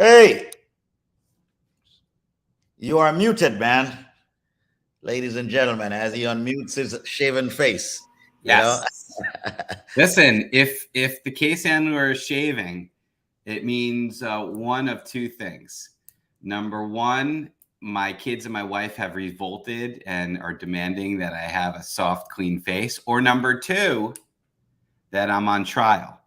Hey, you are muted, man. Ladies and gentlemen, as he unmutes his shaven face, you know. Yes. Listen, if the case handler is shaving, it means one of two things. Number one, my kids and my wife have revolted and are demanding that I have a soft, clean face. Or number two, that I'm on trial.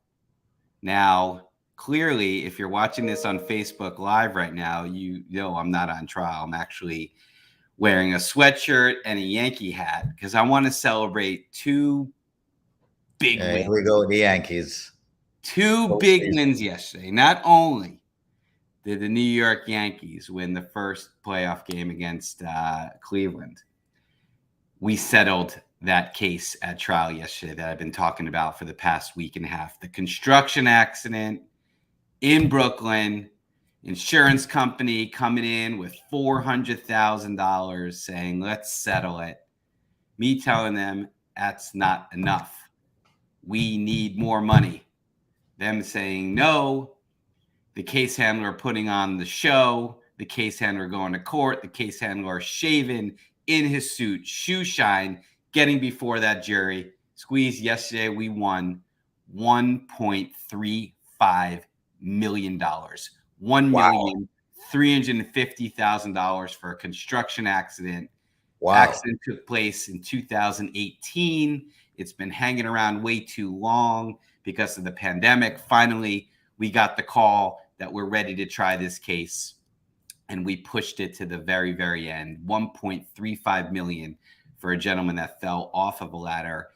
Now, clearly, if you're watching this on Facebook Live right now, you know I'm not on trial. I'm actually wearing a sweatshirt and a Yankee hat because I want to celebrate two big Here wins. we go with the Yankees. Two big wins yesterday. Not only did the New York Yankees win the first playoff game against Cleveland, we settled that case at trial yesterday that I've been talking about for the past week and a half. The construction accident in Brooklyn, insurance company coming in with $400,000 saying, let's settle it. Me telling them that's not enough. We need more money. Them saying no, the case handler putting on the show, the case handler going to court, the case handler shaven in his suit, shoe shine, getting before that jury. Squeeze, yesterday we won $1.35 million. $1,350,000 for a construction accident. Wow. Accident took place in 2018. It's been hanging around way too long because of the pandemic. Finally, we got the call that we're ready to try this case, and we pushed it to the very, very end. 1.35 million for a gentleman that fell off of a ladder,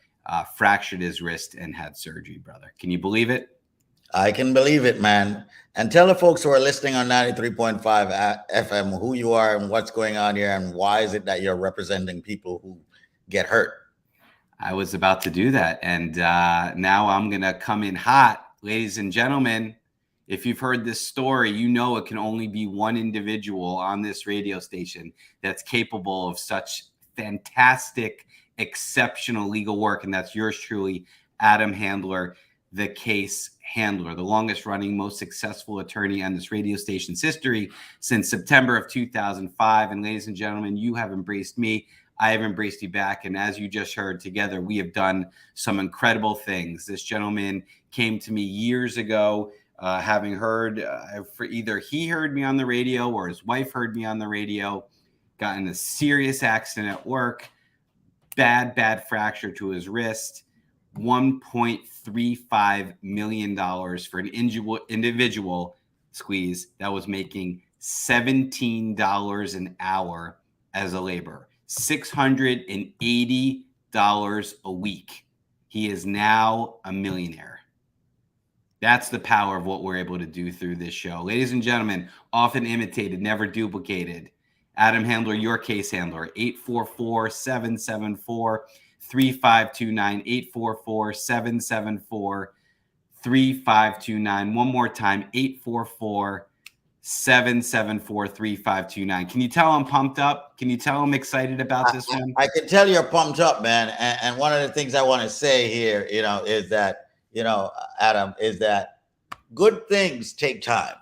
fractured his wrist, and had surgery, brother. Can you believe it? I can believe it, man. And tell the folks who are listening on 93.5 FM who you are and what's going on here and why is it that you're representing people who get hurt. I was about to do that. And now I'm going to come in hot. Ladies and gentlemen, if you've heard this story, you know it can only be one individual on this radio station that's capable of such fantastic, exceptional legal work. And that's yours truly, Adam Handler, the case handler, the longest running, most successful attorney on this radio station's history since September of 2005. And ladies and gentlemen, you have embraced me. I have embraced you back. And as you just heard, together, we have done some incredible things. This gentleman came to me years ago, having heard, for either he heard me on the radio or his wife heard me on the radio, got in a serious accident at work, bad fracture to his wrist, $1.35 million for an individual, Squeeze, that was making $17 an hour as a laborer. $680 a week. He is now a millionaire. That's the power of what we're able to do through this show. Ladies and gentlemen, often imitated, never duplicated. Adam Handler, your case handler, 844-774-3529, 844-774-3529. One more time, 844-774-3529. Can you tell I'm pumped up? Can you tell I'm excited about this one? I can tell you're pumped up, man. And one of the things I want to say here, is that, Adam, is that good things take time.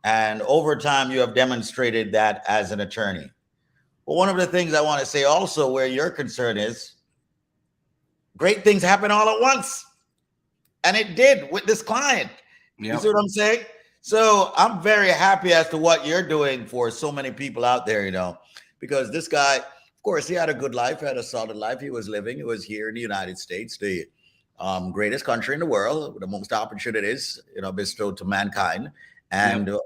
And over time, you have demonstrated that as an attorney. But one of the things I want to say also where your concern is, great things happen all at once. And it did with this client. Yep. You see what I'm saying? So I'm very happy as to what you're doing for so many people out there, because this guy, of course, he had a good life, had a solid life. He was here in the United States, the greatest country in the world, the most opportunities, bestowed to mankind. And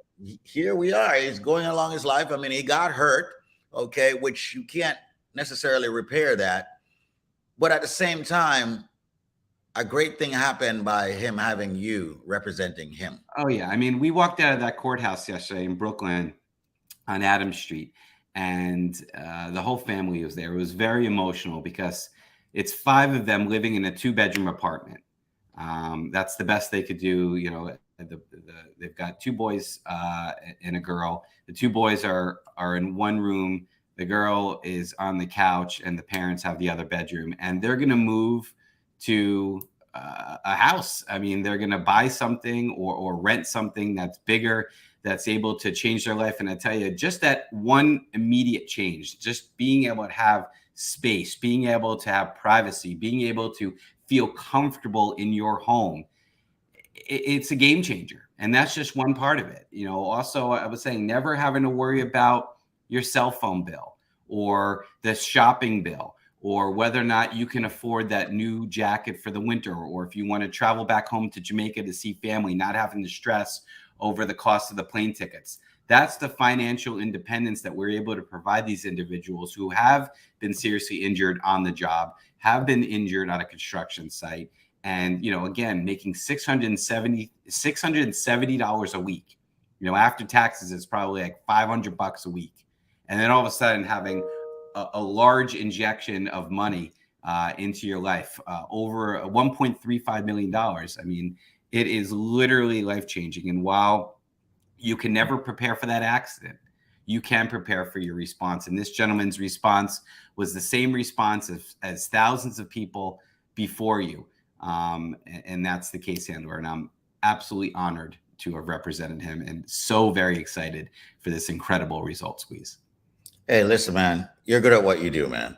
here we are. He's going along his life. I mean, he got hurt, okay, which you can't necessarily repair that. But at the same time, a great thing happened by him having you representing him. Oh, yeah. I mean, we walked out of that courthouse yesterday in Brooklyn on Adams Street, and the whole family was there. It was very emotional because it's 5 of them living in a 2-bedroom apartment. That's the best they could do. They've got 2 boys and a girl. The 2 boys are in one room. The girl is on the couch, and the parents have the other bedroom. And they're going to move to a house. I mean, they're going to buy something or rent something that's bigger, that's able to change their life. And I tell you, just that one immediate change, just being able to have space, being able to have privacy, being able to feel comfortable in your home, it's a game changer. And that's just one part of it. You know, also, I was saying, never having to worry about your cell phone bill or the shopping bill, or whether or not you can afford that new jacket for the winter, or if you want to travel back home to Jamaica to see family, not having to stress over the cost of the plane tickets. That's the financial independence that we're able to provide these individuals who have been seriously injured on the job, have been injured on a construction site. And, you know, again, making $670 a week, you know, after taxes, it's probably like $500 a week. And then all of a sudden having a large injection of money into your life, over $1.35 million. I mean, it is literally life-changing. And while you can never prepare for that accident, you can prepare for your response. And this gentleman's response was the same response as thousands of people before you. And that's the case handler. And I'm absolutely honored to have represented him and so very excited for this incredible result, Squeeze. Hey, listen, man, you're good at what you do, man.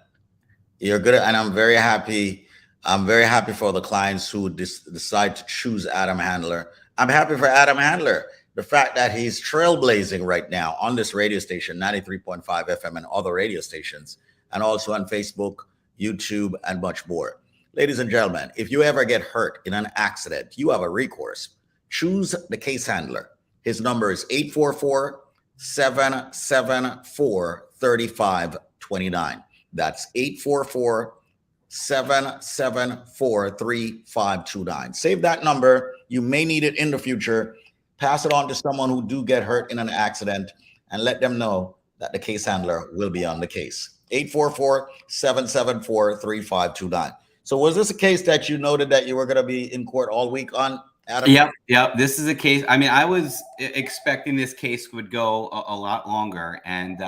You're good at, and I'm very happy. I'm very happy for the clients who decide to choose Adam Handler. I'm happy for Adam Handler. The fact that he's trailblazing right now on this radio station, 93.5 FM, and other radio stations, and also on Facebook, YouTube, and much more. Ladies and gentlemen, if you ever get hurt in an accident, you have a recourse. Choose the case handler. His number is 844-774-3529. That's 844-774-3529. Save that number. You may need it in the future. Pass it on to someone who do get hurt in an accident and let them know that the case handler will be on the case. 844-774-3529. So was this a case that you noted that you were going to be in court all week on, Adam? Yep. This is a case. I mean, I was expecting this case would go a lot longer, and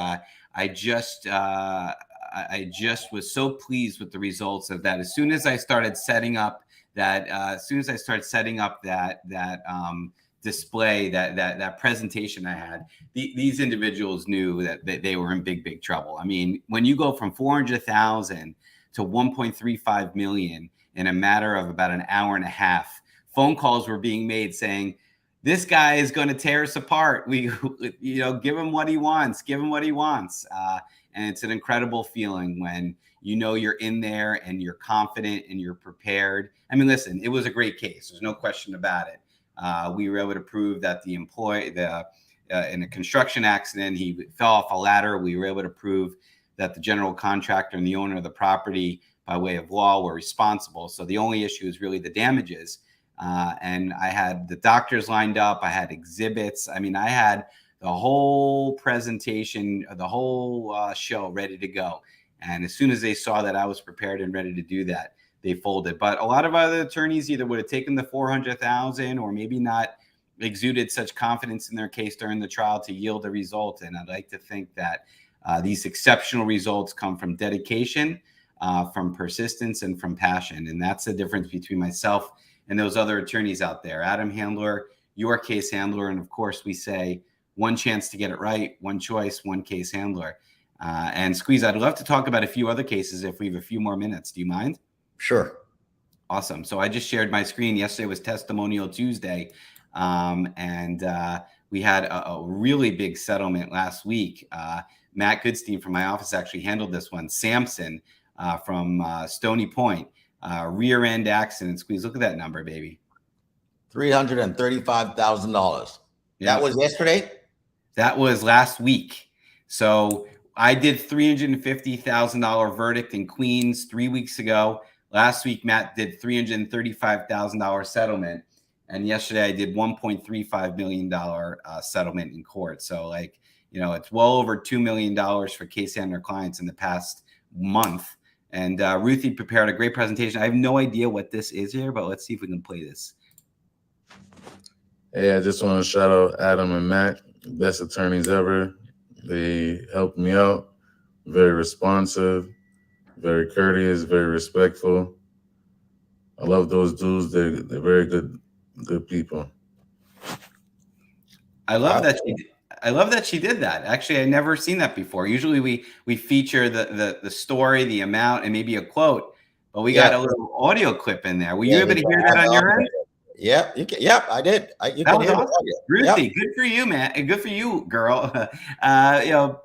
I just was so pleased with the results of that. As soon as I started setting up that, display, that presentation I had, these individuals knew that they were in big trouble. I mean, when you go from 400,000 to 1.35 million in a matter of about an hour and a half, phone calls were being made saying, this guy is going to tear us apart. We, give him what he wants, and it's an incredible feeling when you know you're in there and you're confident and you're prepared. I mean, listen, it was a great case. There's no question about it. We were able to prove that the employee, in a construction accident, he fell off a ladder. We were able to prove that the general contractor and the owner of the property, by way of law, were responsible. So the only issue is really the damages. And I had the doctors lined up. I had exhibits. I mean, I had the whole presentation, the whole show ready to go. And as soon as they saw that I was prepared and ready to do that, they folded. But a lot of other attorneys either would have taken the 400,000 or maybe not exuded such confidence in their case during the trial to yield a result. And I'd like to think that these exceptional results come from dedication, from persistence, and from passion. And that's the difference between myself and those other attorneys out there. Adam Handler, your case handler. And of course, we say one chance to get it right, one choice, one case handler. And Squeeze, I'd love to talk about a few other cases if we have a few more minutes. Do you mind? Sure. Awesome. So I just shared my screen. Yesterday was Testimonial Tuesday. And we had a really big settlement last week. Matt Goodstein from my office actually handled this one. Samson from Stony Point, rear end accident. Squeeze, look at that number, baby. $335,000. Yeah. That was yesterday? That was last week. So I did $350,000 verdict in Queens 3 weeks ago. Last week, Matt did $335,000 settlement. And yesterday I did $1.35 million settlement in court. So it's well over $2 million for case handler clients in the past month. And Ruthie prepared a great presentation. I have no idea what this is here, but let's see if we can play this. Hey, I just want to shout out Adam and Matt, best attorneys ever. They helped me out, very responsive, very courteous, very respectful. I love those dudes. They're very good people. I love that she did that. Actually, I never seen that before. Usually we feature the story, the amount, and maybe a quote, but we got a little audio clip in there. Were you able to hear that on your end? Yep, I did. You That can was hear awesome. the audio. Ruthie, Yep. good for you, man. And good for you, girl. You know,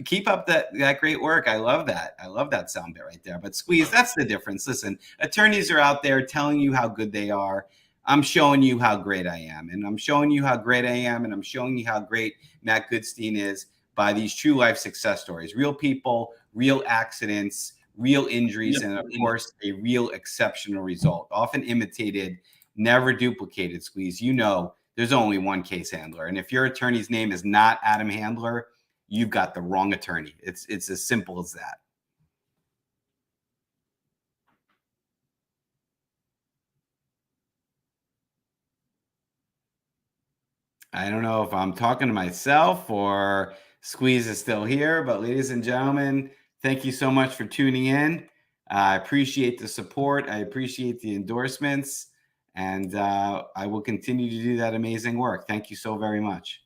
keep up that great work. I love that. I love that sound bit right there. But Squeeze, that's the difference. Listen, attorneys are out there telling you how good they are. I'm showing you how great I am. And I'm showing you how great I am. And I'm showing you how great Matt Goodstein is by these true life success stories. Real people, real accidents, real injuries, and of course, a real exceptional result. Often imitated, never duplicated, Squeeze. You know, there's only one case handler. And if your attorney's name is not Adam Handler, you've got the wrong attorney. It's as simple as that. I don't know if I'm talking to myself or Squeeze is still here, but ladies and gentlemen, thank you so much for tuning in. I appreciate the support. I appreciate the endorsements, and I will continue to do that amazing work. Thank you so very much.